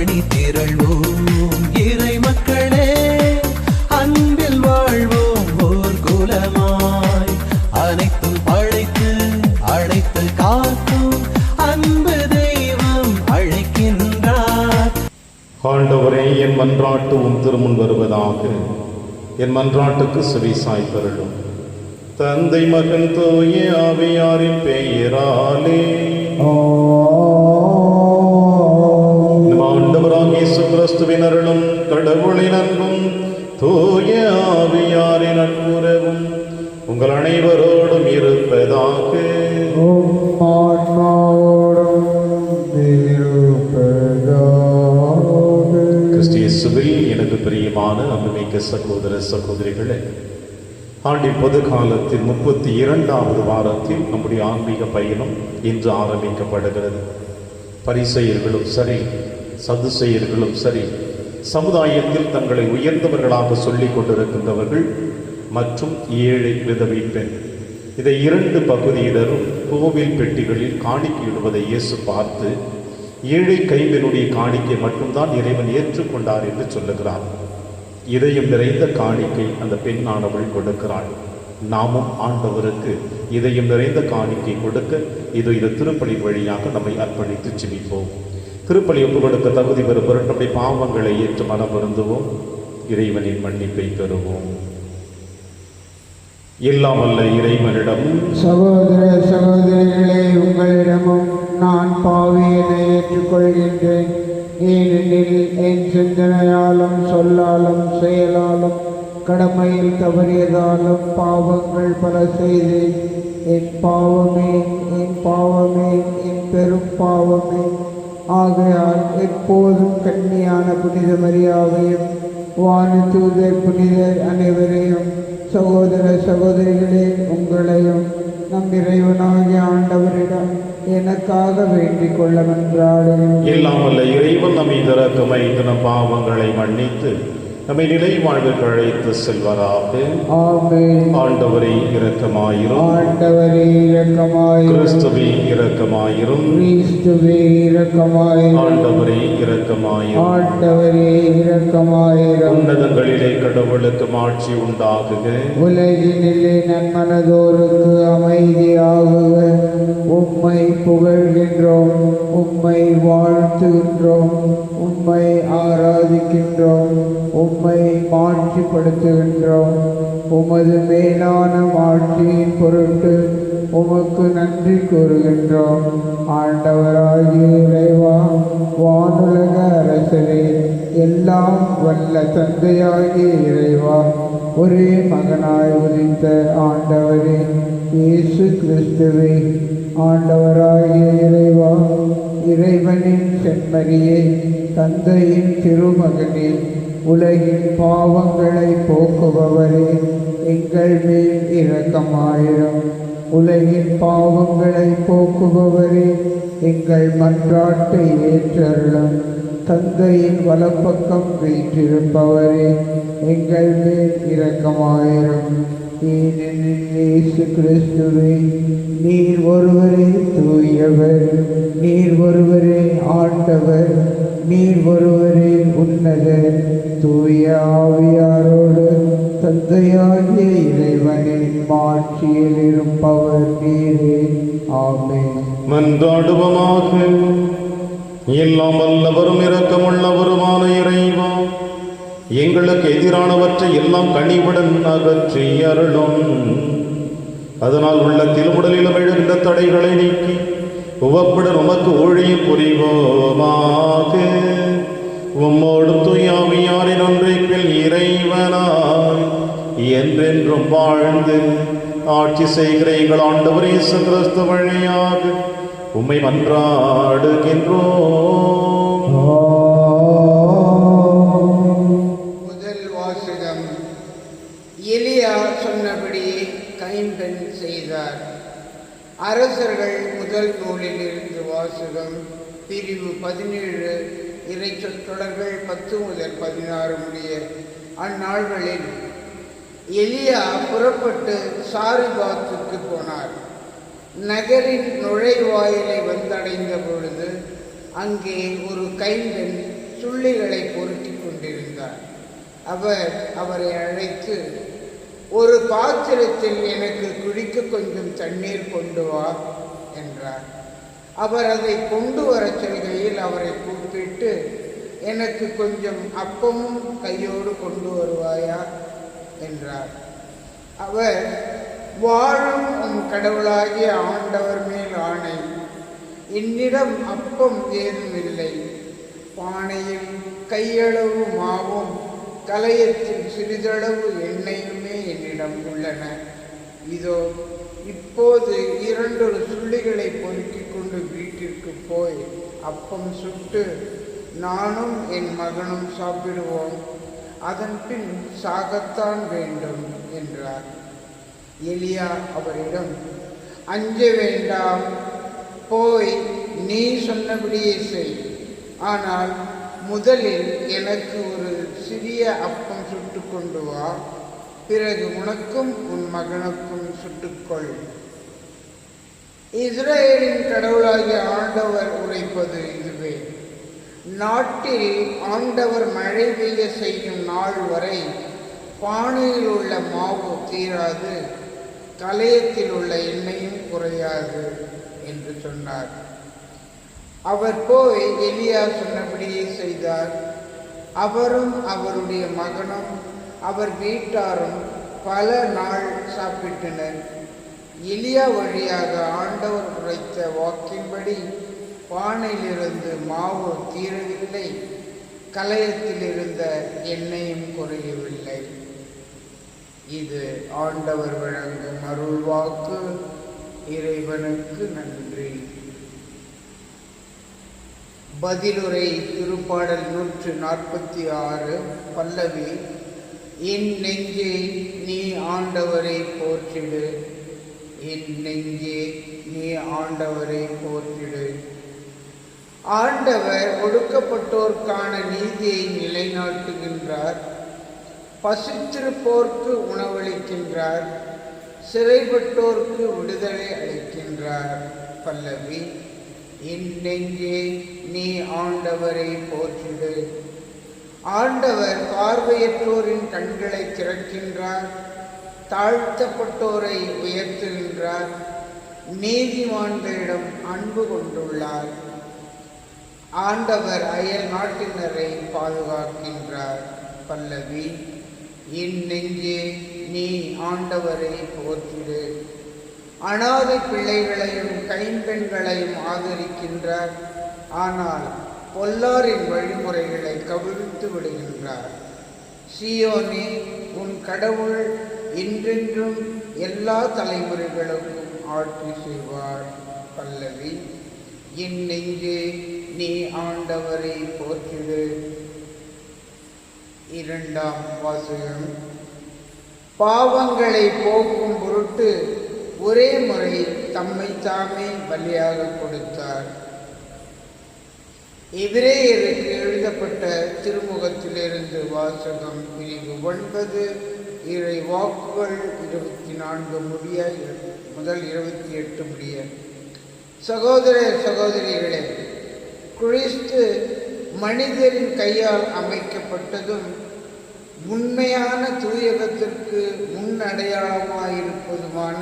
அணி திரள்வோம் இறை மக்களே, அன்பில் வாழ்வோம் ஓர் குலமாய். அனைத்தும் படைத்து அழைத்து காக்கும் அன்பு தெய்வம் அழைக்கின்றார். ஆண்டவரே, என் மன்றாட்டு உம் திருமுன் வருவதாக. என் மன்றாட்டுக்கு செவி சாய்த்தருளும். தந்தை மகன் தூய ஆவியாரின் பெயராலே ஆண்டவராகிய இயேசு கிறிஸ்துவின் அருளும் கடவுளின் அன்பும் தூய ஆவியாரின் நட்புறவும் உங்கள் அனைவரோடும் இருப்பதாக. கிறிஸ்தியேசுவில் எனக்கு பிரியமான அன்புமிக்க சகோதர சகோதரிகளே, ஆண்டின் பொது காலத்தின் 32வது வாரத்தில் நம்முடைய ஆன்மீக பயணம் இன்று ஆரம்பிக்கப்படுகிறது. பரிசேயர்களும் சரி, சதுசேயர்களும் சரி, சமுதாயத்தில் தங்களை உயர்ந்தவர்களாக சொல்லிக் கொண்டிருக்கின்றவர்கள் மற்றும் ஏழை விதவை பெண், இதை 2 பகுதியினரும் கோவில் பெட்டிகளில் காணிக்கையிடுவதை இயேசு பார்த்து, ஏழை கைம்பெண்ணுடைய காணிக்கை மட்டும்தான் இறைவன் ஏற்றுக்கொண்டார் என்று சொல்லுகிறார். இதயம் நிறைந்த காணிக்கை அந்த பெண்ணானவள் கொடுக்கிறாள். நாமும் ஆண்டவருக்கு இதயம் நிறைந்த காணிக்கை கொடுக்க இது திருப்பலி வழியாக நம்மை அர்ப்பணித்து ஜெபிப்போம். திருப்பலி ஒப்பு கொடுக்க தகுதி பெறும் நம்முடைய பாவங்களை ஏற்று மனம் வருந்துவோம். இறைவனின் மன்னிப்பை பெறுவோம். எல்லாம் வல்ல இறைவனிடம் சகோதர சகோதரிகளே, உங்களிடமும் நான் பாவியனை ஏற்றுக்கொள்கின்றேன். ஏனெனில் என் சிந்தனையாலும் சொல்லாலும் செயலாலும் கடமையில் தவறியதாலும் பாவங்கள் பல செய்தேன். என் பாவமே, என் பாவமே, என் பெரும் பாவமே. ஆகையால் எப்போதும் கன்னியான புனித மரியாவையும் வானதூதர் புனிதர் அனைவரையும், சகோதர சகோதரிகளே உங்களையும் நம் இறைவனாகிய ஆண்டவரிடம் எனக்காக வேண்டிக் கொள்ள மன்றாடுகிறேன். எல்லாம் வல்ல இறைவன் நம்மை இரக்கமை நம் பாவங்களை மன்னித்து நம்மை நிலை வாழ்வுக்கு அழைத்து செல்வராக. ஆமென். ஆண்டவரே இரக்கமாயிரும். ஆண்டவரே இரக்கமாயிரும். கிறிஸ்துவே இரக்கமாயிரும். கிறிஸ்துவே இரக்கமாயிரும். ஆண்டவரே இரக்கமாயிரும். ஆண்டவரே இரக்கமாயிரும். உன்னதங்களிலே கடவுளுக்கு மாட்சி உண்டாகுக. உலகினிலே நன்மனதோருக்கு அமைதியாகுக. உம்மை புகழ்கின்றோம், உம்மை வாழ்த்துகின்றோம், உம்மை ஆராதிக்கின்றோம், உம்மை மாட்சிப்படுத்துகின்றோம். உமது மேலான மாட்சியின் பொருட்டு உமக்கு நன்றி கூறுகின்றோம். ஆண்டவராகிய இறைவா, வானுலக அரசரே, எல்லாம் வல்ல தந்தையாகிய இறைவா, ஒரே மகனாய் உதித்த ஆண்டவரே இயேசு கிறிஸ்துவே, ஆண்டவராகிய இறைவா, இறைவனின் செம்மறியே, தந்தையின் திருமகனே, உலகின் பாவங்களை போக்குபவரே, எங்கள் மேல் இரக்கமாயிரும். உலகின் பாவங்களை போக்குபவரே, எங்கள் மன்றாட்டை ஏற்றருளும். தந்தையின் வலப்பக்கம் வீற்றிருப்பவரே, எங்கள் மேல் இரக்கமாயிரும். ஏனெனில் இயேசு கிறிஸ்துவே, நீர் ஒருவரே தூயவர், நீர் ஒருவரே ஆண்டவர், நீர் ஒருவரே உன்னதர். தூய ஆவியாரோடு தந்தையாகிய இறைவனின் மாட்சியில் இருப்பவர் நீரே. ஆமென். மன்றாடுவோமாக. எல்லாம் வல்லவரும் இரக்கமுள்ளவருமான இறைவா, எங்களுக்கு எதிரானவற்றை எல்லாம் கனிவுடன் அகற்றி அருளும். அதனால் உள்ளத்திலும் உடலிலும் எழுகின்ற தடைகளை நீக்கி உவப்புடன் உமக்கு ஊழியம் புரிவோமாக. உம்மோடு தூயாவியாரின் ஒன்றைப்பில் இறைவனாய் என்றென்றும் வாழ்ந்து ஆட்சி செய்கிற எங்கள் ஆண்டவர் இயேசு கிறிஸ்து வழியாக உம்மை மன்றாடுகின்றோம். முதல் வாசகம். எலியா சொன்னபடியே கைம்பெண் செய்தார். அரசர்கள் முதல் நூலிலிருந்து வாசகம். பிரிவு 17. இறைச்சொல் தொடர்கள் 10 முதல் 16 முடிய. அந்நாள்களில் எலியா புறப்பட்டு சாரிபாத்துக்கு போனார். நகரின் நுழைவாயிலை வந்தடைந்த பொழுது அங்கே ஒரு கைம்பெண் சுள்ளிகளை பொறுக்கிக் கொண்டிருந்தார். அவர் அவரை அழைத்து, ஒரு பாத்திரத்தில் எனக்கு குடிக்க கொஞ்சம் தண்ணீர் கொண்டு வா என்றார். அவர் அதை கொண்டு வர சொல்கையில் அவரை கூப்பிட்டு, எனக்கு கொஞ்சம் அப்பமும் கையோடு கொண்டு வருவாயா என்றார். அவர், வாழும் உன் கடவுளாகிய ஆண்டவர் மேல் ஆணை, என்னிடம் அப்பம் ஏதும் இல்லை. பானையில் கையளவு மாவும் கலயத்தில் சிறிதளவு எண்ணெயுமே என்னிடம் உள்ளன. இதோ இப்போது 2 சுள்ளிகளை பொறுக்கிக் கொண்டு வீட்டிற்கு போய் அப்பம் சுட்டு நானும் என் மகனும் சாப்பிடுவோம், அதன் பின் சாகத்தான் வேண்டும் என்றார். எலியா அவரிடம், அஞ்ச வேண்டாம், போய் நீ சொன்னபடியே செய். ஆனால் முதலில் எனக்கு ஒரு சிறிய அப்பம் சுட்டு கொண்டு வா, பிறகு உனக்கும் உன் மகனுக்கும் சுட்டுக்கொள். இஸ்ரவேலின் கடவுளாகிய ஆண்டவர் உரைப்பது இதுவே: நாட்டில் ஆண்டவர் மழை பெய்ய செய்யும் நாள் வரை பானையில் உள்ள மாவு தீராது, கலயத்தில் உள்ள எண்ணெயும் குறையாது என்று சொன்னார். அவர் போய் எலியா சொன்னபடியே செய்தார். அவரும் அவருடைய மகனும் அவர் வீட்டாரும் பல நாள் சாப்பிட்டனர். எலியா வழியாக ஆண்டவர் உரைத்த வாக்கின்படி பானையிலிருந்து மாவு தீரவில்லை, கலயத்தில் இருந்த எண்ணெயும் குறையவில்லை. இது ஆண்டவர் வழங்கும் அருள்வாக்கு. இறைவனுக்கு நன்றி. பதிலுரை திருப்பாடல் 146 பல்லவி. என் நெஞ்சே நீ ஆண்டவரை போற்றிடு, என் நெஞ்சே நீ ஆண்டவரை போற்றிடு. ஆண்டவர் ஒடுக்கப்பட்டோர்க்கான நீதியை நிலைநாட்டுகின்றார், பசித்திருப்போர்க்கு உணவளிக்கின்றார், சிறைப்பட்டோர்க்கு விடுதலை அளிக்கின்றார். பல்லவி. என் நெஞ்சே நீ ஆண்டவரை போற்றிடு. ஆண்டவர் பார்வையற்றோரின் கண்களை திறக்கின்றார், தாழ்த்தப்பட்டோரை உயர்த்துகின்றார், நீதிமான்களிடம் அன்பு கொண்டுள்ளார். ஆண்டவர் அயல் நாட்டினரை பாதுகாக்கின்றார். பல்லவி. என் நெஞ்சே நீ ஆண்டவரை போற்றிடு. அனாதை பிள்ளைகளையும் கைம்பெண்களையும் ஆதரிக்கின்றார், ஆனால் பொல்லாரின் வழிமுறைகளை கவிழ்த்து விடுகின்றார். சீயோனே, உன் கடவுள் என்றென்றும் எல்லா தலைமுறைகளுக்கும் ஆட்சி செய்வார். பல்லவி. என் நெஞ்சே நீ ஆண்டவரை போற்றிடு. 2ஆம் வாசகம். பாவங்களை போக்கும் பொருட்டு ஒரே முறை தம்மை தாமே பலியாக கொடுத்தார். எபிரேயருக்கு எழுதப்பட்ட திருமுகத்திலிருந்து வாசகம். பிரிவு 9, இறை வாக்குகள் 24 முதல் 28 முடிய. சகோதர சகோதரிகளே, கிறிஸ்து மனிதரின் கையால் அமைக்கப்பட்டதும் உண்மையான தூயகத்திற்கு முன்னடையாளமாயிருப்பதுமான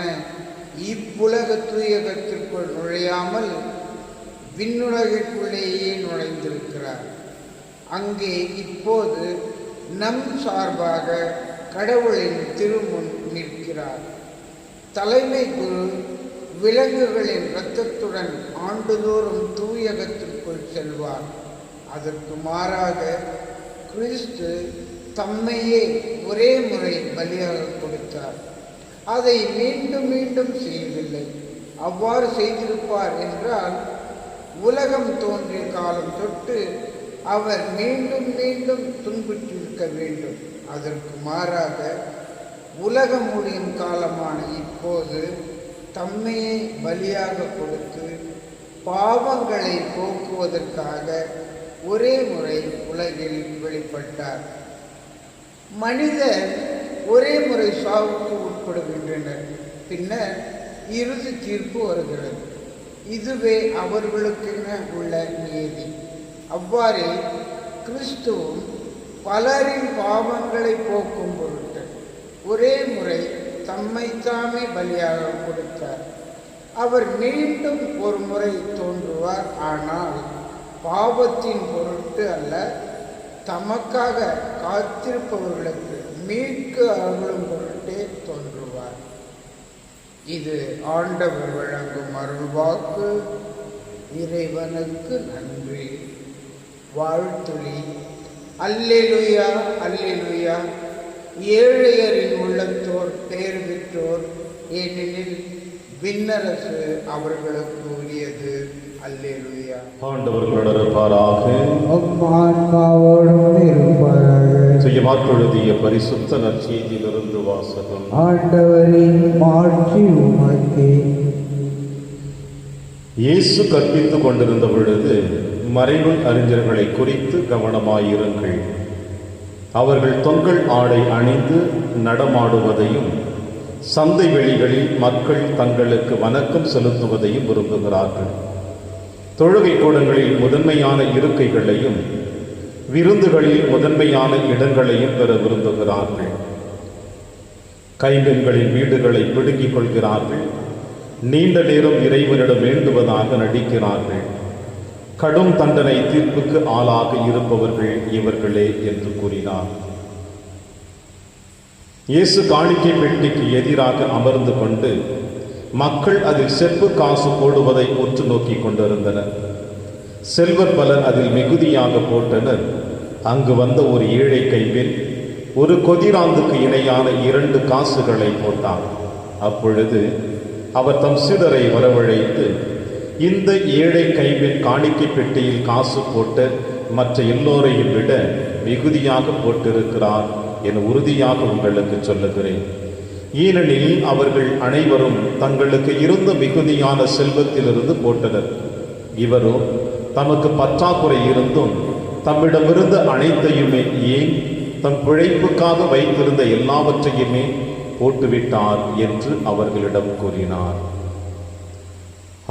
இவ்வுலக தூயகத்திற்குள் நுழையாமல் விண்ணுலகிற்குள்ளேயே நுழைந்திருக்கிறார். அங்கே இப்போது நம் சார்பாக கடவுளின் திருமுன் நிற்கிறார். தலைமை குரு விலங்குகளின் இரத்தத்துடன் ஆண்டுதோறும் தூயகத்திற்குள் செல்வார். அதற்கு மாறாக கிறிஸ்து தம்மையே ஒரே முறை பலியாக கொடுத்தார். அதை மீண்டும் மீண்டும் செய்யவில்லை. அவ்வாறு செய்திருப்பார் என்றால் உலகம் தோன்றிய காலம் தொட்டு அவர் மீண்டும் மீண்டும் துன்புற்றிருக்க வேண்டும். அதற்கு மாறாக உலகம் முடியும் காலமான இப்போது தம்மையே பலியாக கொடுத்து பாவங்களை போக்குவதற்காக ஒரே முறை உலகில் வெளிப்பட்டார். மனிதர் ஒரே முறை சாவுக்கு உட்படுகின்றனர். பின்னர் இறுதி தீர்ப்பு வருகிறது. இதுவே அவர்களுக்கென உள்ள நீதி. அவ்வாறே கிறிஸ்துவும் பலரின் பாவங்களை போக்கும் பொருட்டு ஒரே முறை தம்மை தாமே பலியாக கொடுத்தார். அவர் மீண்டும் ஒரு முறை தோன்றுவார், ஆனால் பாவத்தின் பொருட்டு அல்ல, தமக்காக காத்திருப்பவர்களுக்கு மீட்கு அருளும் பொருட்டே தோன்றுவார். இது ஆண்டவர் வழங்கும் அருள்வாக்கு. இறைவனுக்கு நன்றி. வாழ்த்துளி. அல்லேலூயா, அல்லேலூயா. ஏழையரின் உள்ளத்தோர் பேர் பெற்றோர், ஏனெனில் விண்ணரசு அவர்களுக்கு உரியது. அல்லேலூயா. ஆண்டவர்களோடு இருப்பாராக. ஆன்மாவோடும் இருப்பாராக. செய்யமாற்றெழுதிய பரிசுத்த நற்செய்தியிலிருந்து வாசகம். ஆண்டவரின் மாட்சி உமக்கே. இயேசு கற்பித்துக் கொண்டிருந்த பொழுது மறைநூல் அறிஞர்களை குறித்து கவனமாயிருங்கள். அவர்கள் தொங்கல் ஆடை அணிந்து நடமாடுவதையும் சந்தை வெளிகளில் மக்கள் தங்களுக்கு வணக்கம் செலுத்துவதையும் விரும்புகிறார்கள். தொழுகை கூடங்களில் முதன்மையான இருக்கைகளையும் விருந்துகளில் முதன்மையான இடங்களையும் பெற விரும்புகிறார்கள். கைம்பெண்களின் வீடுகளை பிடுங்கிக் கொள்கிறார்கள். நீண்ட நேரம் இறைவனிடம் வேண்டுவதாக நடிக்கிறார்கள். கடும் தண்டனை தீர்ப்புக்கு ஆளாக இருப்பவர்கள் இவர்களே என்று கூறினார். இயேசு காணிக்கை பெட்டிக்கு எதிராக அமர்ந்து கொண்டு மக்கள் அதில் செப்பு காசு போடுவதை உற்று நோக்கி கொண்டிருந்தனர். செல்வர் பலர் அதில் மிகுதியாக போட்டனர். அங்கு வந்த ஒரு ஏழை கைம்பெண் ஒரு கொதிராந்துக்கு இணையான 2 காசுகளை போட்டார். அப்பொழுது அவர் தம் சீடரை வரவழைத்து, இந்த ஏழை கைம்பெண் காணிக்கை பெட்டியில் காசு போட்ட மற்ற எல்லோரையும் விட மிகுதியாக போட்டிருக்கிறார் என உறுதியாக உங்களுக்கு சொல்லுகிறேன். ஏனெனில் அவர்கள் அனைவரும் தங்களுக்கு இருந்த மிகுதியான செல்வத்திலிருந்து போட்டனர். இவரோ தமக்கு பற்றாக்குறை இருந்தும் தம்மிடமிருந்த அனைத்தையுமே, ஏன் தம் பிழைப்புக்காக வைத்திருந்த எல்லாவற்றையுமே போட்டுவிட்டார் என்று அவர்களிடம் கூறினார்.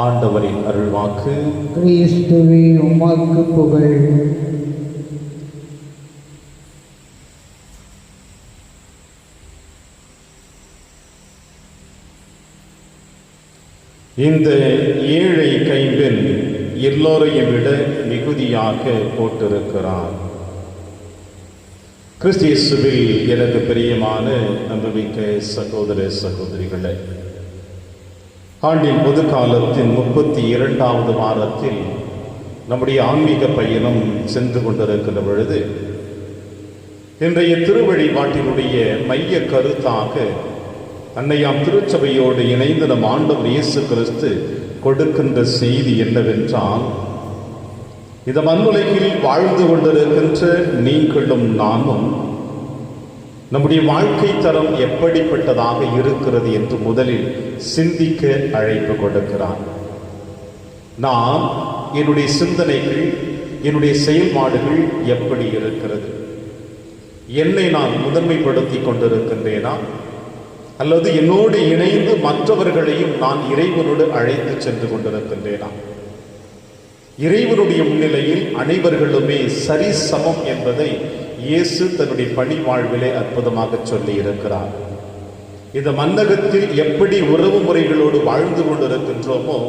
ஆண்டவரின் அருள்வாக்கு. கிறிஸ்துவே உமக்கு புகழ். இந்த ஏழை கைம்பெண் எல்லோரையும் விட மிகுதியாக போட்டிருக்கிறார். கிறிஸ்து இயேசுவில் எனக்கு பிரியமான அன்புமிக்க சகோதர சகோதரிகளே, ஆண்டின் பொது காலத்தின் 32வது வாரத்தில் நம்முடைய ஆன்மீக பயணம் சென்று கொண்டிருக்கிற பொழுது இன்றைய திருவழிபாட்டினுடைய மைய கருத்தாக அன்னையாம் திருச்சபையோடு இணைந்து நம் ஆண்டவர் இயேசு கிறிஸ்து கொடுக்கின்ற செய்தி என்னவென்றால், இந்த மண்ணுலகில் வாழ்ந்து கொண்டிருக்கின்ற நீங்களும் நானும் நம்முடைய வாழ்க்கை தரம் எப்படிப்பட்டதாக இருக்கிறது என்று முதலில் சிந்திக்க அழைப்பு கொடுக்கிறார். நான் என்னுடைய சிந்தனைகள், என்னுடைய செயல்பாடுகள் எப்படி இருக்கிறது? என்னை நான் முதன்மைப்படுத்தி கொண்டிருக்கின்றேனா, அல்லது என்னோடு இணைந்து மற்றவர்களையும் நான் இறைவனோடு அழைத்து சென்று கொண்டிருக்கின்றேனா? இறைவனுடைய முன்னிலையில் அனைவர்களுமே சரி சமம் என்பதை இயேசு தன்னுடைய பணி வாழ்விலே அற்புதமாக சொல்லி இருக்கிறார். இந்த மன்னகத்தில் எப்படி உறவு முறைகளோடு வாழ்ந்து கொண்டிருக்கின்றோமோ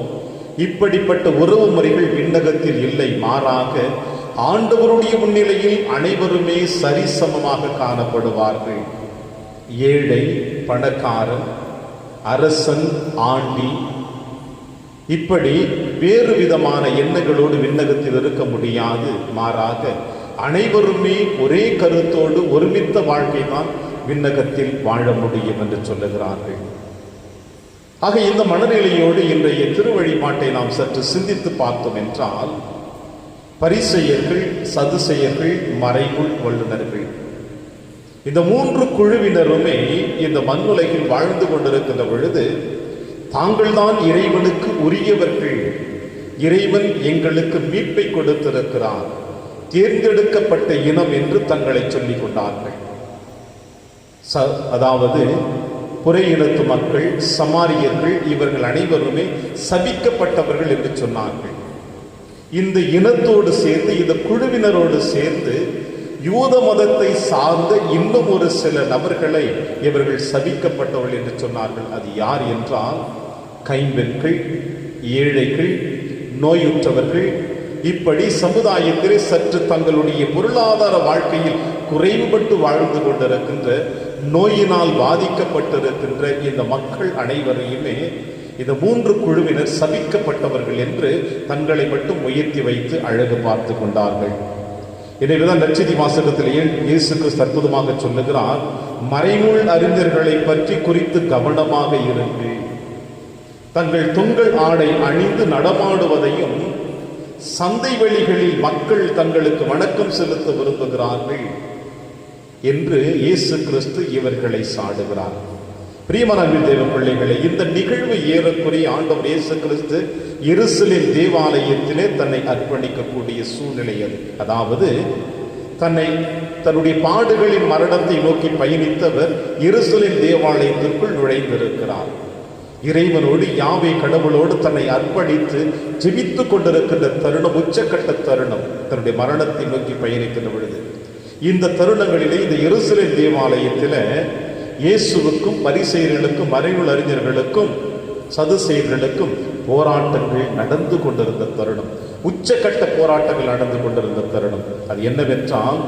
இப்படிப்பட்ட உறவு முறைகள் விண்ணகத்தில் இல்லை. மாறாக ஆண்டவருடைய முன்னிலையில் அனைவருமே சரிசமமாக காணப்படுவார்கள். ஏழை, பணக்காரன், அரசன், ஆண்டி, இப்படி வேறு விதமான எண்ணங்களோடு விண்ணகத்தில் இருக்க முடியாது. மாறாக அனைவருமே ஒரே கருத்தோடு ஒருமித்த வாழ்க்கை தான் விண்ணகத்தில் வாழ முடியும் என்று சொல்லுகிறார்கள். ஆக இந்த மனநிலையோடு இன்றைய திருவழிபாட்டை நாம் சற்று சிந்தித்து பார்த்தோம் என்றால், பரிசேயர்கள், சதுசேயர்கள், மறைநூல் வல்லுநர்கள், இந்த 3 குழுவினருமே இந்த மண்ணுலகில் வாழ்ந்து கொண்டிருக்கின்ற பொழுது தாங்கள் தான் இறைவனுக்கு உரியவர்கள், இறைவன் எங்களுக்கு மீட்பை கொடுத்திருக்கிறார், தேர்ந்தெடுக்கப்பட்ட இனம் என்று தங்களை சொல்லிக் கொண்டார்கள். அதாவது புற இனத்து மக்கள், சமாரியர்கள், இவர்கள் அனைவருமே சபிக்கப்பட்டவர்கள் என்று சொன்னார்கள். இந்த இனத்தோடு சேர்ந்து, இந்த குழுவினரோடு சேர்ந்து யூத மதத்தை சார்ந்த இன்னும் ஒரு சில நபர்களை இவர்கள் சபிக்கப்பட்டவர்கள் என்று சொன்னார்கள். அது யார் என்றால் கைம்பெண்கள், ஏழைகள், நோயுற்றவர்கள், இப்படி சமுதாயத்திலே சற்று தங்களுடைய பொருளாதார வாழ்க்கையில் குறைவுபட்டு வாழ்ந்து கொண்டிருக்கின்ற, நோயினால் பாதிக்கப்பட்டிருக்கின்ற இந்த மக்கள் அனைவரையுமே இந்த 3 குழுவினர் சபிக்கப்பட்டவர்கள் என்று தங்களை மட்டும் உயர்த்தி வைத்து அழகு பார்த்து கொண்டார்கள். எனவேதான் நற்செய்தி வாசகத்தில் இயேசு கிறிஸ்து அற்புதமாக சொல்லுகிறார், மறைநூல் அறிஞர்களை பற்றி குறித்து கவனமாக இருங்கள். தங்கள் தொங்கல் ஆடை அணிந்து நடமாடுவதையும் சந்தை வெளிகளில் மக்கள் தங்களுக்கு வணக்கம் செலுத்த விரும்புகிறார்கள் என்று இயேசு கிறிஸ்து இவர்களை சாடுகிறார். பிரியமான தேவ பிள்ளைகளே, இந்த நிகழ்வு ஏறக்குறைய ஆண்டவர் இயேசு கிறிஸ்து எருசலேம் தேவாலயத்திலே தன்னை அர்ப்பணிக்கக்கூடிய சூழ்நிலை அது. அதாவது தன்னுடைய பாடுகளின் மரணத்தை நோக்கி பயணித்தவர் எருசலேம் தேவாலயத்திற்குள் நுழைந்திருக்கிறார். இறைவனோடு, யாவே கடவுளோடு தன்னை அர்ப்பணித்து ஜெபித்துக் கொண்டிருக்கின்ற தருணம், உச்சக்கட்ட தருணம், தன்னுடைய மரணத்தை நோக்கி பயணிக்கின்ற பொழுது இந்த தருணங்களிலே இந்த எருசலேம் தேவாலயத்தில் இயேசுவுக்கும் பரிசேயர்களுக்கும் மறைநூல் அறிஞர்களுக்கும் சதுசேயர்களுக்கும் போராட்டங்கள் நடந்து கொண்டிருந்த தருணம், உச்சக்கட்ட போராட்டங்கள் நடந்து கொண்டிருந்த தருணம். அது என்னவென்றால்,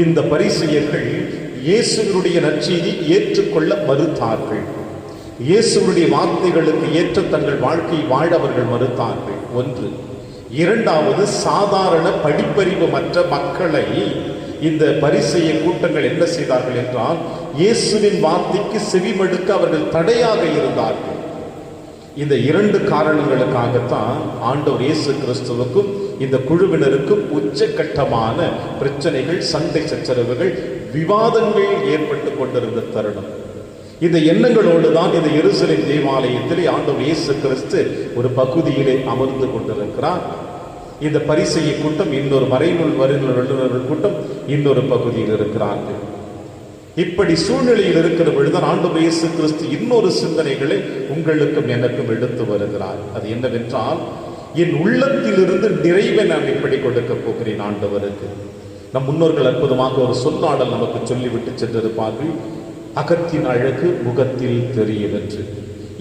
இந்த பரிசேயர்கள் இயேசுவினுடைய நற்செய்தி ஏற்றுக்கொள்ள மறுத்தார்கள். இயேசுவினுடைய வார்த்தைகளுக்கு ஏற்ற தங்கள் வாழ்க்கையை வாழ அவர்கள் மறுத்தார்கள். ஒன்று. இரண்டாவது, சாதாரண படிப்பறிவு மற்ற மக்களை இந்த பரிசேய கூட்டங்கள் என்ன செய்தார்கள் என்றால், இயேசுவின் வார்த்தைக்கு செவிமடுக்க அவர்கள் தடையாக இருந்தார்கள். இந்த 2 காரணங்களுக்காகத்தான் ஆண்டவர் இயேசு கிறிஸ்துவுக்கும் இந்த குழுவினருக்கும் உச்சகட்டமான பிரச்சனைகள், சண்டை சச்சரவுகள், விவாதங்கள் ஏற்பட்டு கொண்டிருந்த தருணம். இந்த எண்ணங்களோடு தான் இந்த எருசலேம் தேவாலயத்திலே ஆண்டவர் இயேசு கிறிஸ்து ஒரு பகுதியிலே அமர்ந்து கொண்டிருக்கிறார். இந்த பரிசேய கூட்டம், இன்னொரு மறைநூல் வல்லுநர்கள் கூட்டம் இன்னொரு பகுதியில் இருக்கிறார்கள். இப்படி சூழ்நிலையில் இருக்கிற பொழுதுதான் ஆண்டவர் இயேசு கிறிஸ்து இன்னொரு சிந்தனைகளை உங்களுக்கும் எனக்கும் எடுத்து வருகிறார். அது என்னவென்றால், என் உள்ளத்திலிருந்து நிறைவை நான் இப்படி கொடுக்க போகிறேன் ஆண்டவருக்கு. நம் முன்னோர்கள் அற்புதமாக ஒரு சொல்லாடல் நமக்கு சொல்லிவிட்டு சென்றிருப்பார்கள், அகத்தின் அழகு முகத்தில் தெரியும் என்று.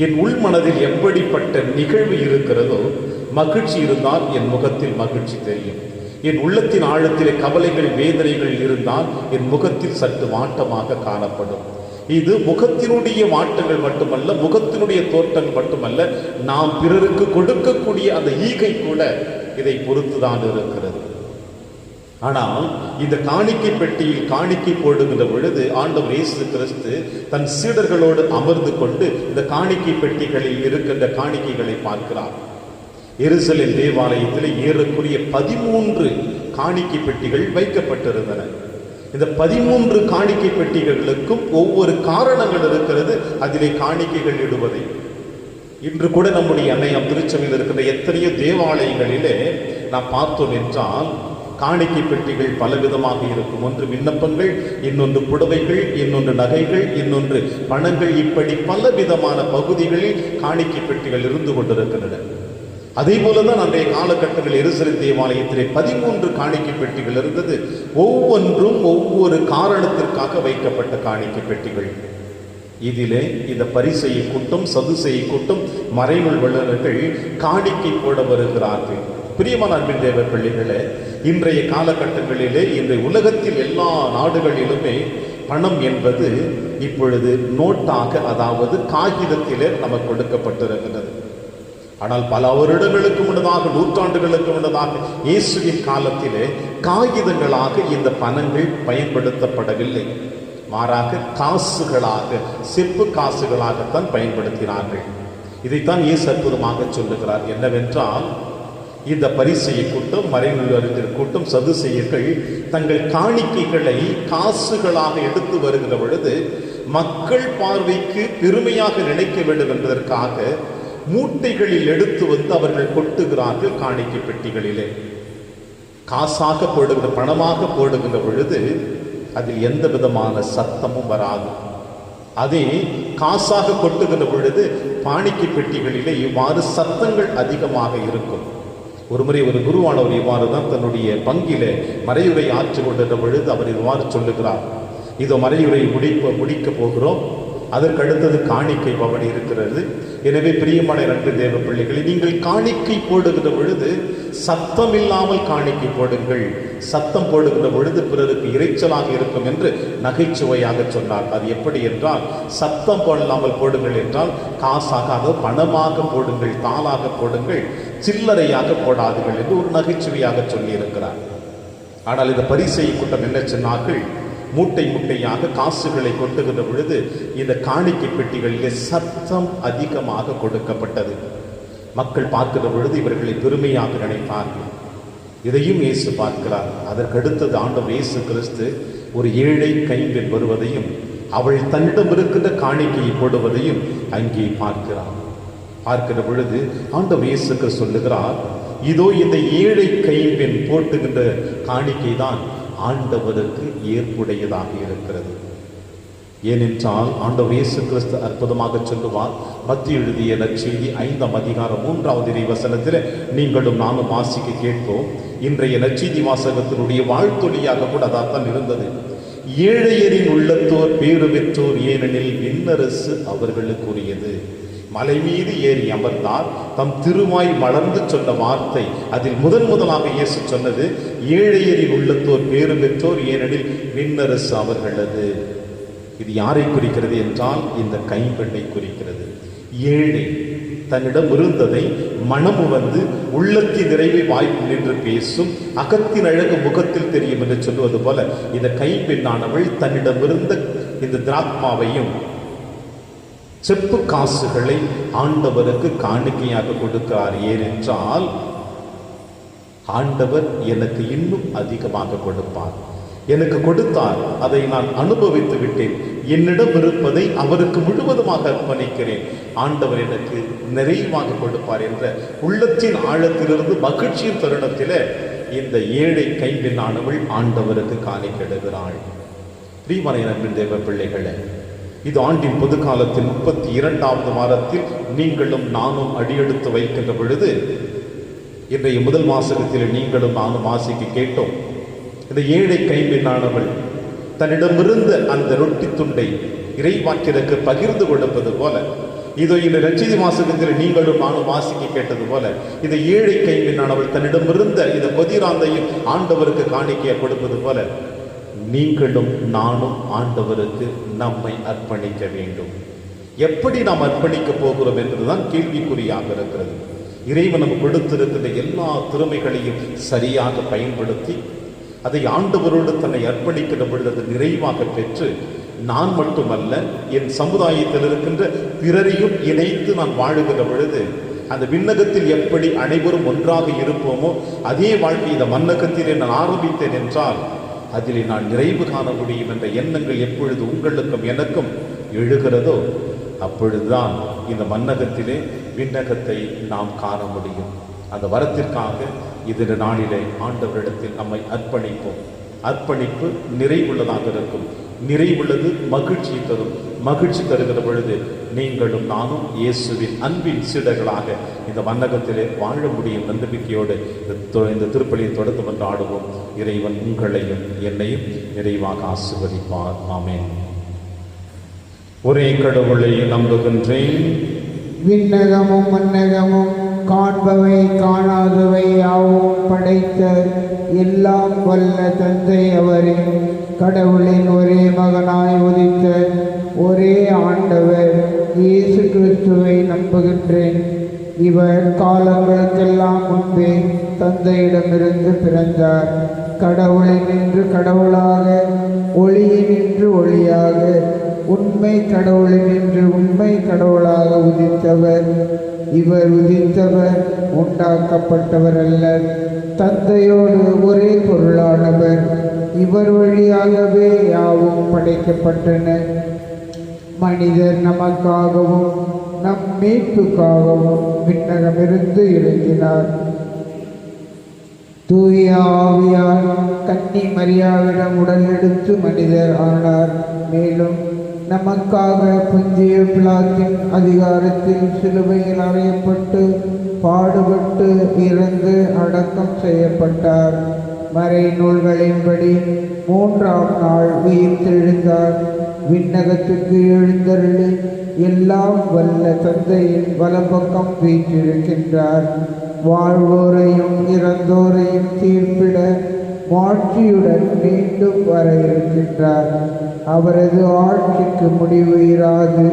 என் உள்மனதில் எப்படிப்பட்ட நிகழ்வு இருக்கிறதோ, மகிழ்ச்சி இருந்தால் என் முகத்தில் மகிழ்ச்சி தெரியும். என் உள்ளத்தின் ஆழத்திலே கவலைகள், வேதனைகள் இருந்தால் என் முகத்தில் சற்று வாட்டமாக காணப்படும். இது முகத்தினுடைய வாட்டங்கள் மட்டுமல்ல, முகத்தினுடைய தோற்றங்கள் மட்டுமல்ல, நாம் பிறருக்கு கொடுக்கக்கூடிய அந்த ஈகை கூட இதை பொறுத்துதான் இருக்கிறது. ஆனால் இந்த காணிக்கை பெட்டியில் காணிக்கை போடுகின்ற பொழுது ஆண்டவர் இயேசு கிறிஸ்து தன் சீடர்களோடு அமர்ந்து கொண்டு இந்த காணிக்கை பெட்டிகளில் இருக்கின்ற காணிக்கைகளை பார்க்கிறார். எருசலேம் தேவாலயத்தில் ஏறக்குறைய 13 காணிக்கை பெட்டிகள் வைக்கப்பட்டிருந்தன. இந்த 13 காணிக்கை பெட்டிகளுக்கும் ஒவ்வொரு காரணங்கள் இருக்கிறது அதிலே காணிக்கைகள் இடுவதை. இன்று கூட நம்முடைய அன்னையம் திருச்சபையில் இருக்கிற எத்தனையோ தேவாலயங்களிலே நாம் பார்த்தோம் என்றால் காணிக்கை பெட்டிகள் பலவிதமாக இருக்கும். ஒன்று விண்ணப்பங்கள், இன்னொன்று புடவைகள், இன்னொன்று நகைகள், இன்னொன்று பணங்கள், இப்படி பல விதமான பகுதிகளில் காணிக்கை பெட்டிகள் இருந்து கொண்டிருக்கின்றன. அதே போலதான் அன்றைய காலகட்டத்தில் எருசலேம் தேவாலயத்திலே 13 காணிக்கை பெட்டிகள் இருந்தது. ஒவ்வொன்றும் ஒவ்வொரு காரணத்திற்காக வைக்கப்பட்ட காணிக்கை பெட்டிகள். இதிலே இந்த பரிசேய கூட்டம், சதுசேய கூட்டம், மறைநூல் வல்லுநர்கள் காணிக்கை போட வருகிறார்கள். பிரியமான அன்பின் தேவ பிள்ளைகளே, இன்றைய காலகட்டங்களிலே இன்றைய உலகத்தில் எல்லா நாடுகளிலுமே பணம் என்பது இப்பொழுது நோட்டாக, அதாவது காகிதத்திலே நமக்கு கொடுக்கப்பட்டிருக்கிறது. ஆனால் பல வருடங்களுக்கு முன்னதாக, நூற்றாண்டுகளுக்கு முன்னதாக இயேசுவின் காலத்திலே காகிதங்களாக இந்த பணங்கள் பயன்படுத்தப்படவில்லை. மாறாக காசுகளாக, செப்பு காசுகளாகத்தான் பயன்படுத்தினார்கள். இதைத்தான் இயேசு அற்புதமாக சொல்லுகிறார். என்னவென்றால், இந்த பரிசேய கூட்டம், மறைநூல் அறிஞர் கூட்டம், சதுசேயர்கள் தங்கள் காணிக்கைகளை காசுகளாக எடுத்து வருகிற பொழுது மக்கள் பார்வைக்கு பெருமையாக நினைக்க வேண்டும் என்பதற்காக மூட்டைகளில் எடுத்து வந்து அவர்கள் கொட்டுகிறார்கள். காணிக்கை பெட்டிகளிலே காசாக போடுகிற, பணமாக போடுகின்ற பொழுது அதில் எந்த விதமான சத்தமும் வராது. அதே காசாக கொட்டுகின்ற பொழுது காணிக்கை பெட்டிகளிலே இவ்வாறு சத்தங்கள் அதிகமாக இருக்கும். ஒருமுறை ஒரு குருவானவர் இவ்வாறு தான் தன்னுடைய பங்கிலே மறையுரை ஆற்று கொண்டிருந்த பொழுது அவர் இவ்வாறு சொல்லுகிறார், இதோ மறையுரை முடிக்க போகிறோம், அதற்கு அடுத்தது காணிக்கை பவனி இருக்கிறது. எனவே பிரியமான இரண்டு தேவ பிள்ளைகளை, நீங்கள் காணிக்கை போடுகிற பொழுது சத்தம் இல்லாமல் காணிக்கை போடுங்கள். சத்தம் போடுகிற பொழுது பிறருக்கு இறைச்சலாக இருக்கும் என்று நகைச்சுவையாக சொன்னார். அது எப்படி என்றால், சத்தம் போடாமல் போடுங்கள் என்றால் காசாக, அதோ பணமாக போடுங்கள், தாளாக போடுங்கள், சில்லறையாக போடாதுங்கள் என்று ஒரு நகைச்சுவையாக சொல்லியிருக்கிறார். ஆனால் இந்த பரிசேய கூட்டம் என்ன சொன்னார்கள், மூட்டை மூட்டையாக காசுகளை கொட்டுகிற பொழுது இந்த காணிக்கை பெட்டிகளிலே சத்தம் அதிகமாக கொடுக்கப்பட்டது. மக்கள் பார்க்கிற பொழுது இவர்களை பெருமையாக நினைத்தார்கள். இதையும் இயேசு பார்க்கிறார். அதற்கடுத்தது ஆண்டவர் இயேசு கிறிஸ்து ஒரு ஏழை கைம்பெண் வருவதையும் அவள் தன்னிடம் இருக்கின்ற காணிக்கையை போடுவதையும் அங்கே பார்க்கிறார். பார்க்கிற பொழுது ஆண்டவர் இயேசு கிறிஸ்து சொல்லுகிறார், இதோ இந்த ஏழை கைம்பெண் போட்டுகின்ற காணிக்கை தான் ஆண்டவருக்கு ஏற்புடையதாக இருக்கிறது. ஏனென்றால் ஆண்டவர் இயேசு கிறிஸ்து அற்புதமாக சொல்லுவார். மத்திய எழுதிய நற்செய்தி 5ஆம் அதிகாரம் 3வது இறைவசனத்தில் நீங்களும் நானும் வாசிக்க கேட்போம். இன்றைய நற்செய்தி வாசகத்தினுடைய வாழ்த்தொழியாக கூட அதான் இருந்தது. ஏழையரின் உள்ளத்தோர் பேறு பெற்றோர், ஏனெனில் விண்ணரசு அவர்களுக்குரியது. மலை மீது ஏறி அமர்ந்தார், தம் திருவாய் மலர்ந்து சொன்ன வார்த்தை. அதில் முதலாக இயேசு சொன்னது, ஏழையரின் உள்ளத்தோர் பேறு பெற்றோர், ஏனெனில் விண்ணரசு அவர்களது. இது யாரை குறிக்கிறது என்றால் இந்த கைம்பெண்ணை குறிக்கிறது. ஏழை தன்னிடம் இருந்ததை மனமு வந்து உள்ளத்தின் நிறைவை வாய்ப்பு நின்று பேசும், அகத்தின் அழகு முகத்தில் தெரியும் என்று சொல்லுவது போல இந்த கைம்பெண்ணானவள் தன்னிடமிருந்த இந்த திராட்மாவையும் செப்பு காசுகளை ஆண்டவருக்கு காணிக்கையாக கொடுக்கிறார். ஏனென்றால் ஆண்டவர் எனக்கு இன்னும் அதிகமாக கொடுப்பார், எனக்கு கொடுத்தார், அதை நான் அனுபவித்து விட்டேன், என்னிடம் இருப்பதை அவருக்கு முழுவதுமாக அர்ப்பணிக்கிறேன், ஆண்டவர் எனக்கு நிறைவாக கொடுப்பார் என்ற உள்ளத்தின் ஆழத்திலிருந்து மகிழ்ச்சியின் தருணத்தில் இந்த ஏழை கைம்பெண்ணானவள் ஆண்டவருக்கு காணிக்கையிடுகிறாள். பிரியமான அன்பின் தேவ பிள்ளைகளே, இது ஆண்டின் பொது காலத்தில் 32வது வாரத்தில் நீங்களும் நானும் அடியெடுத்து வைக்கின்ற பொழுது இன்றைய முதல் வாசகத்தில் நீங்களும் நானும் வாசிக்க கேட்டோம். இந்த ஏழை கைம்பெண்ணானவள் தன்னிடமிருந்த அந்த ரொட்டி துண்டை இறைவாக்கிற்கு பகிர்ந்து கொடுப்பது போல, இதோ இந்த நற்செய்தி வாசகத்தில் நீங்களும் நானும் வாசிக்க கேட்டது போல, இந்த ஏழை கைம்பெண்ணானவள் தன்னிடமிருந்த இந்த கொதிராந்தையும் ஆண்டவருக்கு காணிக்கையை கொடுப்பது போல நீங்களும் நானும் ஆண்டவருக்கு நம்மை அர்ப்பணிக்க வேண்டும். எப்படி நாம் அர்ப்பணிக்க போகிறோம் என்பதுதான் கேள்விக்குறியாக இருக்கிறது. இறைவன் நமக்கு கொடுத்திருக்கிற எல்லா திறமைகளையும் சரியாக பயன்படுத்தி அதை ஆண்டவரோடு தன்னை அர்ப்பணிக்கிற பொழுது அது நிறைவாக பெற்று, நான் மட்டுமல்ல என் சமுதாயத்தில் இருக்கின்ற பிறரையும் இணைத்து நான் வாழுகிற பொழுது அந்த விண்ணகத்தில் எப்படி அனைவரும் ஒன்றாக இருப்போமோ அதே வாழ்க்கை இந்த மன்னகத்திலே நான் ஆரம்பித்தேன் என்றால் அதிலே நான் நிறைவு காண முடியும் என்ற எண்ணங்கள் எப்பொழுது உங்களுக்கும் எனக்கும் எழுகிறதோ அப்பொழுதுதான் இந்த மன்னகத்திலே விண்ணகத்தை நாம் காண முடியும். அந்த வரத்திற்காக இந்த நாளிலே ஆண்டவரிடத்தில் நம்மை அர்ப்பணிப்போம். அர்ப்பணிப்பு நிறைவுள்ளதாக இருக்கும். நிறைவுள்ளது மகிழ்ச்சி தரும். மகிழ்ச்சி தருகிற பொழுது நீங்களும் நானும் இயேசுவின் அன்பின் சீடர்களாக இந்த மன்னகத்திலே வாழ முடியும் நம்பிக்கையோடு இந்த திருப்பலியை தொடர்ந்து கொண்டாடுவோம். இறைவன் உங்களையும் என்னையும் நிறைவாக ஆசீர்வதிப்பார். ஆமென். ஒரே கடவுளை நம்புகின்றேன். விண்ணகமும் மன்னகமும் காண்பவை காணாதவை யாவும் படைத்த எல்லாம் வல்ல தந்தை அவரே, கடவுளின் ஒரே மகனாய் உதித்த ஒரே ஆண்டவர் இயேசு கிறிஸ்துவை நம்புகின்றேன். இவர் காலங்களுக்கெல்லாம் முன்பே தந்தையிடமிருந்து பிறந்தார். கடவுளினின்று கடவுளாக, ஒளியினின்று ஒளியாக, உண்மை கடவுளினின்று உண்மை கடவுளாக உதித்தவர். இவர் உதித்தவர், உண்டாக்கப்பட்டவர் அல்ல, தந்தையோடு ஒரே பொருளானவர். இவர் வழியாகவே யாவும் படைக்கப்பட்டன. மனிதர் நமக்காகவும் நம் மீட்புக்காகவும் விண்ணகமிருந்து இறங்கினார். தூய ஆவியால் கன்னி மரியாவிடம் உடல் எடுத்து மனிதர் ஆனார். மேலும் நமக்காக புஞ்சிய பிலாத்தின் அதிகாரத்தில் சிலுவையில் அறையப்பட்டு பாடுபட்டு இறந்து அடக்கம் செய்யப்பட்டார். மறை நூல்களின்படி 3ஆம் நாள் உயிர் தெழுந்தார். விண்ணகத்துக்கு எழுந்தருளி எல்லாம் வல்ல தந்தையின் வலப்பக்கம் வீற்றிருக்கின்றார். வாழ்வோரையும் இறந்தோரையும் தீர்ப்பிட மாட்சியுடன் மீண்டும் வர இருக்கின்றார். அவரது ஆட்சிக்கு முடிவு இராது.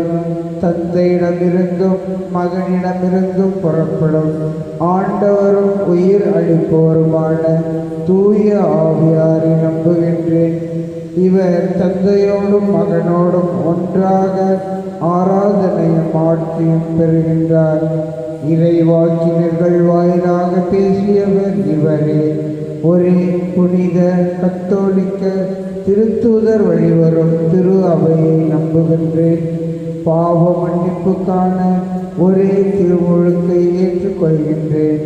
தந்தையிடமிருந்தும் மகனிடமிருந்தும் புறப்படும் ஆண்டவரும் உயிர் அளிப்போருமான தூய ஆவியாரை நம்புகின்றேன். இவர் தந்தையோடும் மகனோடும் ஒன்றாக ஆராதனையும் ஆட்சியும் பெறுகின்றார். இறைவாக்கினர்கள் வாயிலாக பேசியவர் இவரே. ஒரே புனித கத்தோலிக்க திருத்தூதர் வழிவரும் திரு அவையை நம்புகின்றேன். பாவ மன்னிப்புக்கான ஒரே திருமுழுக்கை ஏற்றுக்கொள்கின்றேன்.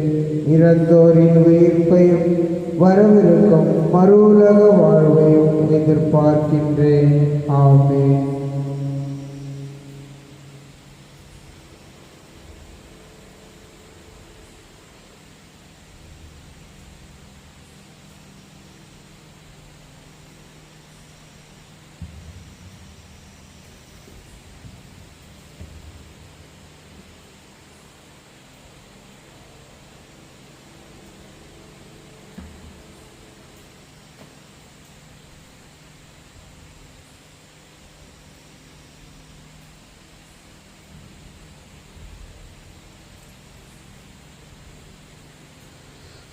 இறந்தோரின் உயிர்ப்பையும் வரவிருக்கும் மறு உலக வாழ்வையும் எதிர்பார்க்கின்றேன். ஆமென்.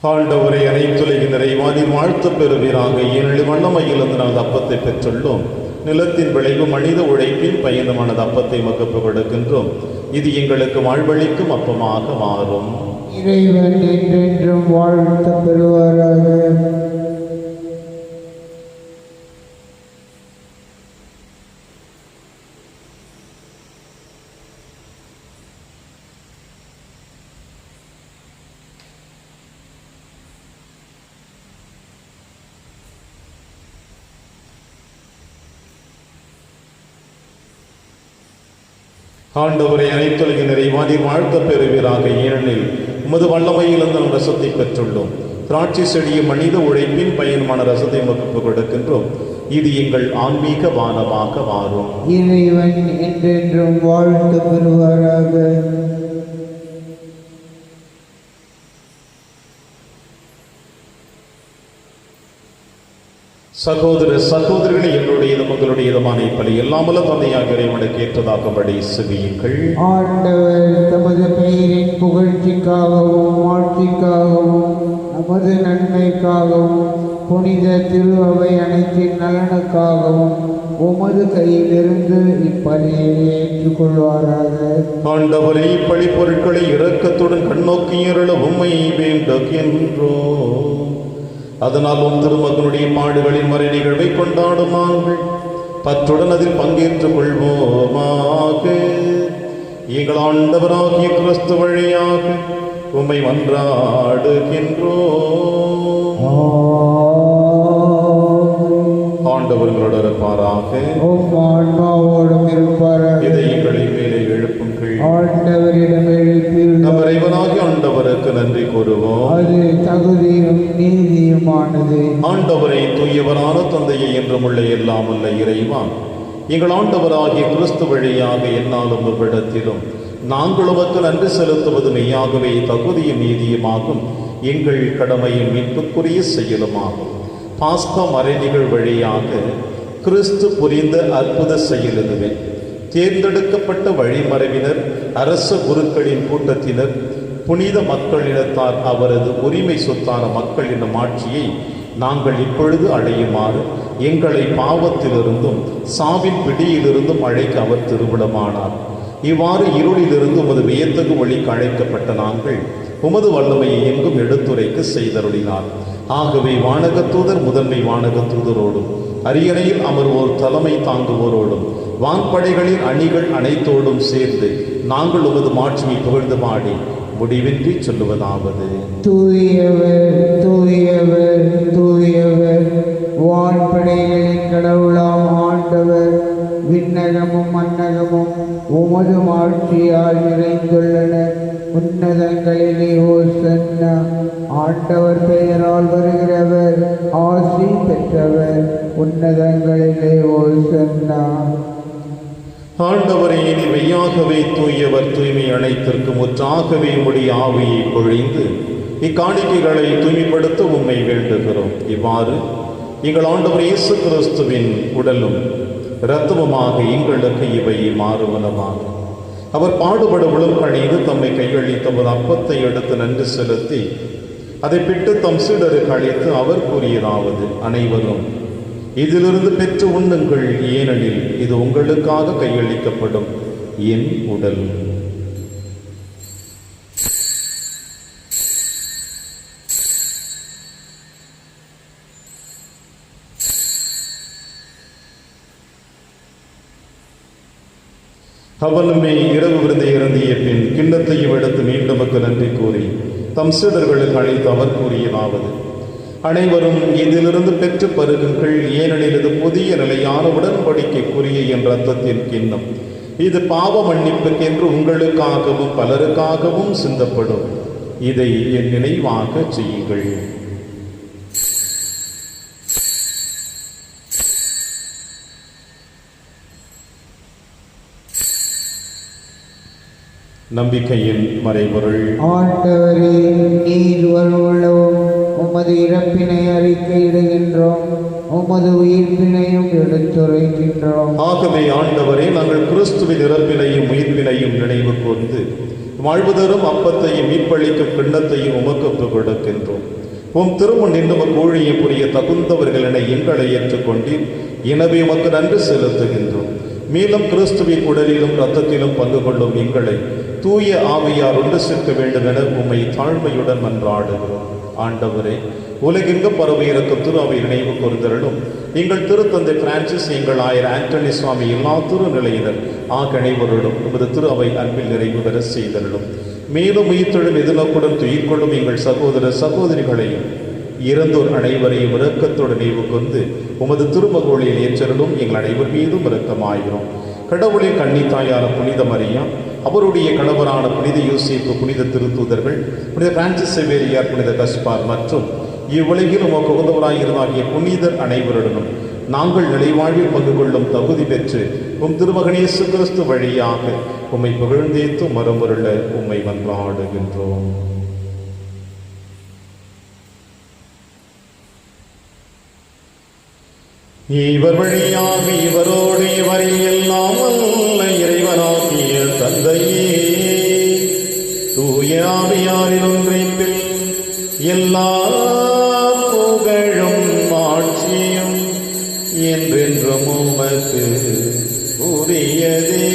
ஆண்டவரை அனைத்துலகின் நிறைவானில் வாழ்த்து பெறுவீராக. ஏனெனில் வண்ணமையிலிருந்து நாங்கள் அப்பத்தை பெற்றுள்ளோம். நிலத்தின் விளைவு மனித உழைப்பின் பயணமானது அப்பத்தை மகப்பு கொடுக்கின்றோம். இது எங்களுக்கு வாழ்வழிக்கும் அப்பமாக மாறும். இறைவன் என்றென்றும் வாழ்த்து பெறுவாராக. ஆண்டவரை அனைத்துலகின் நிறைவானில் வாழ்த்து பெறுவீராக. ஏனெனில் உமது வல்லமையிலிருந்து நம் ரசத்தை பெற்றுள்ளோம். திராட்சை செடிய மனித உழைப்பின் பயனுமான ரசத்தை மகப்பு கொடுக்கின்றோம். இது எங்கள் ஆன்மீக வானமாக மாறும். இறைவன் என்றென்றும் வாழ்த்து பெறுவாராக. சகோதர சகோதரிகளை என்னுடையதும் உங்களுடையதுமான இப்பலி எல்லாமல்ல தந்தையாக இறைவனுக்கு ஏற்றதாகும்படி செவியுங்கள். ஆண்டவர் தமது பெயரின் புகழ்ச்சிக்காகவும் ஆட்சிக்காகவும் நமது நன்மைக்காகவும் புனித திரு அவை அனைத்தின் நலனுக்காகவும் உமது கையிலிருந்து இப்பலியை ஏற்றுக்கொள்வாராக. ஆண்டவரை இப்பழி பொருட்களை இரக்கத்துடன் கண்ணோக்கியருள உம்மை வேண்டுகின்றோம். அதனால் உன் திருமகனுடைய பாடுகளின் மறை நிகழ்வை கொண்டாடும் நாங்கள் பற்றுடன் அதில் பங்கேற்றுக் கொள்வோமாக. எங்கள் ஆண்டவராகிய கிறிஸ்து வழியாக உம்மை மன்றாடுகின்றோம். ஆண்டவர்களோடு இருப்பாராக. ஆன்மாவோடும் இருப்பாராக. இதயங்களை மேலே எழுப்புங்கள். ஆண்டவரிடம் எழுப்பியுள்ள நம் இறைவனாகிய ஆண்டவருக்கு நன்றி கூறுவோம். அது தகுதியும் நீதியுமானது. ஆண்டவரை தூயவரான தந்தையை என்றும் உள்ள எல்லாம் உள்ள இறைவா, எங்கள் ஆண்டவராகிய கிறிஸ்து வழியாக என்னாலும் இவ்விடத்திலும் நாங்கள் உமக்கு நன்றி செலுத்துவது மெய்யாகவே தகுதியும் நீதியுமாகும். எங்கள் கடமையும் மீட்புக்குரிய செயலுமாகும். பாஸ்கா மறைநிகழ் வழியாக கிறிஸ்து புரிந்த அற்புத செயல் இதுவே. தேர்ந்தெடுக்கப்பட்ட வழிமறைவினர், அரச குருக்களின் கூட்டத்தினர், புனித மக்களினத்தார் அவரது உரிமை சொத்தான மக்கள் என்னும் ஆட்சியை நாங்கள் இப்பொழுது அடையுமாறு எங்களை பாவத்திலிருந்தும் சாவின் பிடியிலிருந்தும் அழைக்க அவர் திருவிழமானார். இவ்வாறு இருளிலிருந்து உமது வியத்தகு வழிக்கு அழைக்கப்பட்ட நாங்கள் உமது வல்லமையை எங்கும் எடுத்துரைக்க செய்தருளினார். ஆகவே வானகத்தூதர் முதன்மை வானகத்தூதரோடும் அரியணையில் அமர்வோர் தலைமை தாங்குவோரோடும் வான்படைகளின் அணிகள் அனைத்தோடும் சேர்ந்து நாங்கள் உமது மாட்சியை புகழ்ந்து பாடி முடிவின்றி சொல்லுவதாவது: தூயவர் தூயவர் தூயவர், வான்படைகளின் கடவுளாம் ஆண்டவர், விண்ணகமும் உன்னதங்களிலே ஓசன்னா. ஆண்டவர் பெயரால் வருகிறவர் ஆசி பெற்றவர். உன்னதங்களிலே ஓசன்னா. ஆண்டவரே, நீ மெய்யாகவே தூயவர், தூய்மை அனைத்திற்கு முற்றாகவே உம்முடைய ஆவியை பொழிந்து இக்காணிக்கைகளை தூய்மைப்படுத்த உம்மை வேண்டுகிறோம். இவ்வாறு எங்கள் ஆண்டவர் இயேசு கிறிஸ்துவின் உடலும் இரத்தமுமாக எங்களுக்கு இவை மாறுவனமாக. அவர் பாடுபட உளங்கணிந்து தம்மை கையளித்தவர் அப்பத்தை எடுத்து நன்றி செலுத்தி அதை பிட்டு தம் சீடருக்கு அளித்து அவர் கூறியதாவது: அனைவரும் இதிலிருந்து பெற்று உண்ணுங்கள், ஏனெனில் இது உங்களுக்காக கையளிக்கப்படும் என் உடல். அவனுமே இரவு விருந்தை இறந்திய பின் கிண்ணத்தையும் எடுத்து மீண்டும் நன்றி கூறி தம் சீடர்களுக்கு அழைத்து அவர் கூறியதாவது: அனைவரும் இதிலிருந்து பெற்று பருகுங்கள், ஏனெனில் இது புதிய நிலையான உடன்படிக்கைக்குரிய என் இரத்தத்தின் கிண்ணம். இது பாவ மன்னிப்புக்கென்று உங்களுக்காகவும் பலருக்காகவும் சிந்தப்படும். இதை என் நினைவாக செய்யுங்கள். நம்பிக்கையின் மறைபொருள். ஆண்டவரே, நீர் வருவளவும் உமது இறப்பினை அறிக்கையிடுகின்றோம், உமது உயிர்ப்பினையும் எடுத்துரைக்கின்றோம். ஆகவே ஆண்டவரே, நாங்கள் கிறிஸ்துவின் இறப்பினையும் உயிர்ப்பினையும் நினைவு கூர்ந்து வாழ்வுதரும் அப்பத்தையும் மீட்பளிக்கும் கிண்ணத்தையும் உமக்கு கொடுக்கின்றோம். உம் திருமுன் நின்று ஊழியை புரிய தகுந்தவர்கள் என எங்களை ஏற்றுக்கொண்டீர். எனவே உமக்கு நன்றி செலுத்துகின்றோம். மேலும் கிறிஸ்துவின் உடலிலும் இரத்தத்திலும் பங்கு கொள்ளும் எங்களை தூய ஆவியார் ஒன்று சேர்க்க வேண்டும் என உம்மை தாழ்மையுடன் மன்றாடுகிறோம். ஆண்டவரே, உலகெங்கும் பரவி இருக்கும் திரு அவை நினைவு கூர்ந்தருளும். எங்கள் திருத்தந்தை பிரான்சிஸ், எங்கள் ஆயர் ஆண்டனி சுவாமி, எல்லா திருநிலையினர் அனைவருடன் உமது திரு அவை அன்பில் நிறைவு பெற செய்தருளும். மேலும் உயிர்த்தெழும் எதிர்நோக்குடன் துயிர் கொள்ளும் எங்கள் சகோதர சகோதரிகளையும் இறந்தோர் அனைவரையும் இரக்கத்தோடு நினைவு கொண்டு உமது திருமகோளில் ஏற்றருளும். எங்கள் அனைவர் மீதும் இரக்கமாகிறோம். கடவுளின் கன்னித்தாயான புனித மரியா, அவருடைய கணவரான புனித யோசேப்பு, புனித திருத்தூதர்கள், புனித பிரான்சிஸ் சேவேரியார், புனித கஸ்பார் மற்றும் இவ்வுலகில் உமக்கு உகந்தவராயிருந்தாகிய புனிதர் அனைவருடனும் நாங்கள் நிலைவாழ்வில் பங்கு கொள்ளும் தகுதி பெற்று உம் திருமகன் இயேசு கிறிஸ்து வழியாக உம்மை புகழ்ந்தேத்து மரமுருள உம்மை மன்றாடுகின்றோம். இவர் வழியாக இவரோடு இவரில் எல்லாம் வல்ல இறைவனாகிய தந்தையே, தூய ஆவியாரின் ஒன்றிப்பில் எல்லா புகழும் ஆட்சியும் என்றென்றும் உமக்கு உரியதே.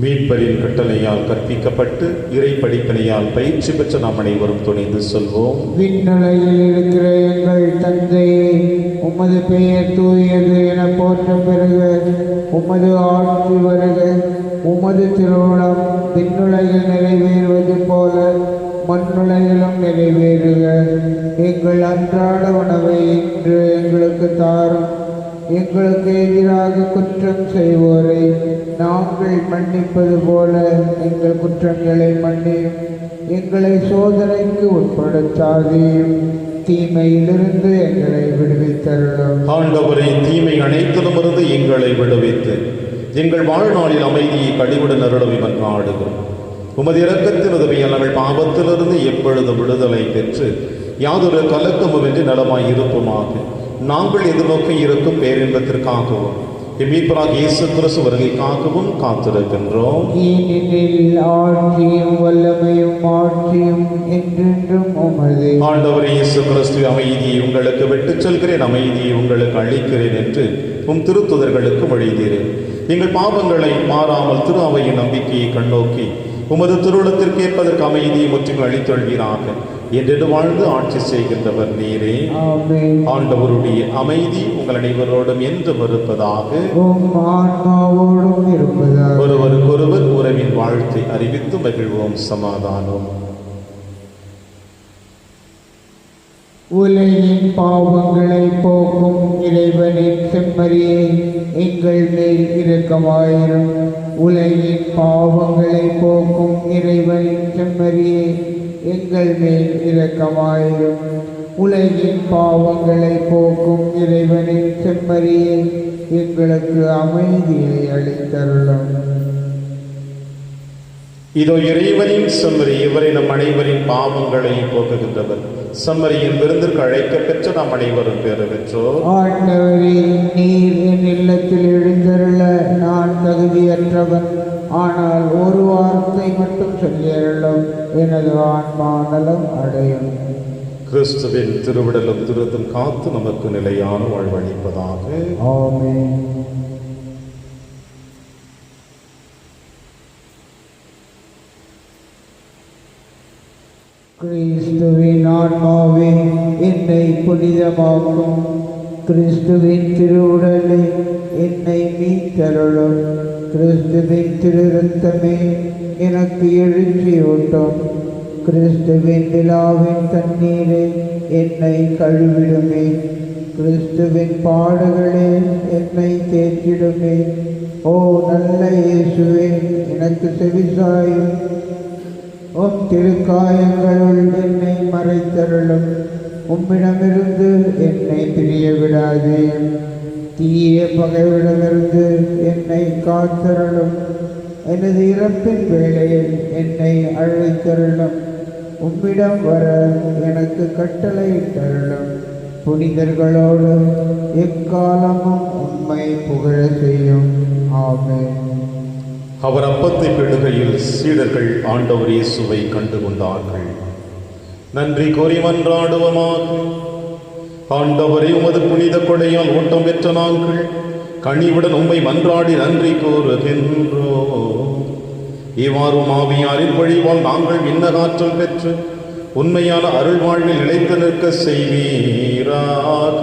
மீட்பரின் கட்டளையால் கற்பிக்கப்பட்டு இறை படிப்பினையால் பயிற்சி பெற்ற நாம் அனைவரும் துணிந்து சொல்வோம். விண்ணுலகில் இருக்கிற எங்கள் தந்தையே, உமது பெயர் தூயது என போற்ற பெறுக. உமது ஆட்சி வருக. உமது திருவுளம் விண்ணுலகில் நிறைவேறுவது போல மண்ணுலகிலும் நிறைவேறுக. எங்கள் அன்றாட உணவை இன்று எங்களுக்கு தாரும். எங்களுக்கு எதிராக குற்றம் செய்வோரை நாங்கள் மன்னிப்பது போல எங்கள் குற்றங்களை மன்னியும். எங்களை சோதனைக்கு உட்படுத்தாதேயும், தீமையிலிருந்து எங்களை விடுவித்தருளும். ஆண்டவரே, தீமை அனைத்திலுமிருந்து எங்களை விடுவித்து எங்கள் வாழ்நாளில் அமைதியை கழிவுடன் அருளவை மன்றாடுகிறோம். உமது இரக்கத்தின் உதவியால் நாங்கள் பாவத்திலிருந்து எப்பொழுதும் விடுதலை பெற்று யாதொரு கலக்கமுமின்றி நலமாய் இருப்போமாக. நாங்கள் எதிர்நோக்கி இருக்கும் பேரின்பத்திற்காகவும் மீட்பராக இயேசு கிறிஸ்து வருகைக்காகவும் காத்திருக்கின்றோம். ஏனெனில் ஆட்சியும் வல்லமையும் மாட்சியும் என்றென்றும் உமதே. ஆண்டவரே இயேசு கிறிஸ்து, அமைதியை உங்களுக்கு விட்டுச் செல்கிறேன், அமைதியை உங்களுக்கு அளிக்கிறேன் என்று உம் திருத்துதர்களுக்கு மொழிந்தீரேன். எங்கள் பாவங்களை மாறாமல் திரு அவையின் நம்பிக்கையை கண்ணோக்கி உமது திருவுளத்திற்கு ஏற்பதற்கு அமைதியை முற்றிலும் அளித்தொள்வீராக. என்றென்று வாழ்ந்து ஆட்சி செய்கின்றவர் நீரே. ஆமென். ஆண்டவருடைய அமைதி உங்கள் அனைவரோடும் என்றும் இருப்பதாக. உம் ஆன்மாவோடும் இருப்பதாக. ஒருவருக்கொருவர் உறவின் வாழ்த்தை அறிவித்து மகிழ்வோம். சமாதானம். உலகின் பாவங்களை போக்கும் இறைவனின் செம்மறியே, எங்கள் மேல் இரக்கமாயிரும். உலகின் பாவங்களை போக்கும் இறைவனின் செம்மறியே, எங்கள் மேல் இரக்கமாயிரும். உலகின் பாவங்களை போக்கும் இறைவனின் செம்மறியே, எங்களுக்கு அமைதியை அளித்தருளும். இதோ இறைவனின் செம்மறி, இவரை நம் அனைவரின் பாவங்களை போக்குகின்றவர். செம்மறியின் விருந்திற்கு அழைக்கப் பெற்ற நாம் அனைவரும் பேறு பெற்றோர். ஆண்டவரே, நீர் என் இல்லத்தில் எழுந்தருள நான் தகுதியற்றவன். ஆனால் ஒரு வார்த்தை மட்டும் சொல்லியருளும், எனது ஆன்மா நலம் அடையும். கிறிஸ்துவின் திருவிடலும் திருத்தும் காத்து நமக்கு நிலையான வாழ்வளிப்பதாக. ஆமென். கிறிஸ்துவின் ஆன்மாவே என்னை புனிதமாக்கும். கிறிஸ்துவின் திருவுடலே என்னை மீட்டருளும். கிறிஸ்துவின் திரு இரத்தமே எனக்கு எழுச்சியூட்டும். கிறிஸ்துவின் விழாவின் தண்ணீரே என்னை கழுவிடுமே. கிறிஸ்துவின் பாடுகளே என்னை தேற்றிடுமே. ஓ நல்ல இயேசுவே, எனக்கு செவிசாயும். உம் திருக்காயங்களுள் என்னை மறைத்தருளும். உம்மிடமிருந்து என்னை பிரிய விடாதே. தீய பகைவிடமிருந்து என்னை காத்தருளும். எனது இறப்பின் வேளையில் என்னை அழைத்தருளும். உம்மிடம் வர எனக்கு கட்டளையிட்டருளும். புனிதர்களோடு எக்காலமும் உம்மை புகழ செய்யும். ஆமென். அவர் அப்பத்தை பிடுகையில் சீடர்கள் ஆண்டவர் இயேசுவை கண்டு கொண்டார்கள். நன்றி கூறி மன்றாடுவோமாக. ஆண்டவரே, உமது புனித கொடையால் ஊட்டம் பெற்ற நாங்கள் கனிவுடன் உம்மை மன்றாடி நன்றி கூறுகின்றோம். இவ்வாறு ஆவியாரின் வழிவால் நாங்கள் விண்ணகாற்றல் பெற்று உண்மையான அருள் வாழ்வில் நிலைத்து நிற்க செய்வீராக.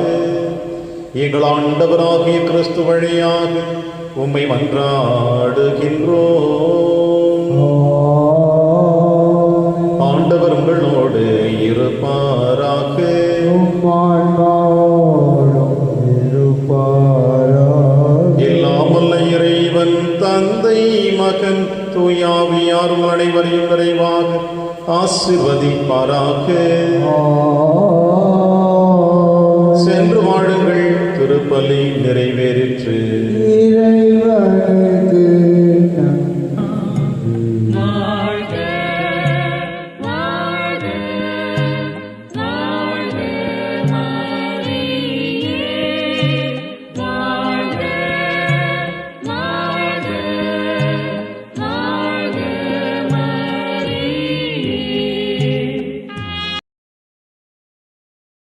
எங்கள் ஆண்டவராகிய கிறிஸ்து வழியாக உம்மை மன்றாடுகின்றோம். ஆண்டவர் உங்களோடு இருப்பாராக. எல்லாம் வல்ல இறைவன் தந்தை, மகன், தூயாவியார் உங்கள் அனைவரையும் நிறைவாக ஆசீர்வதிப்பாராக.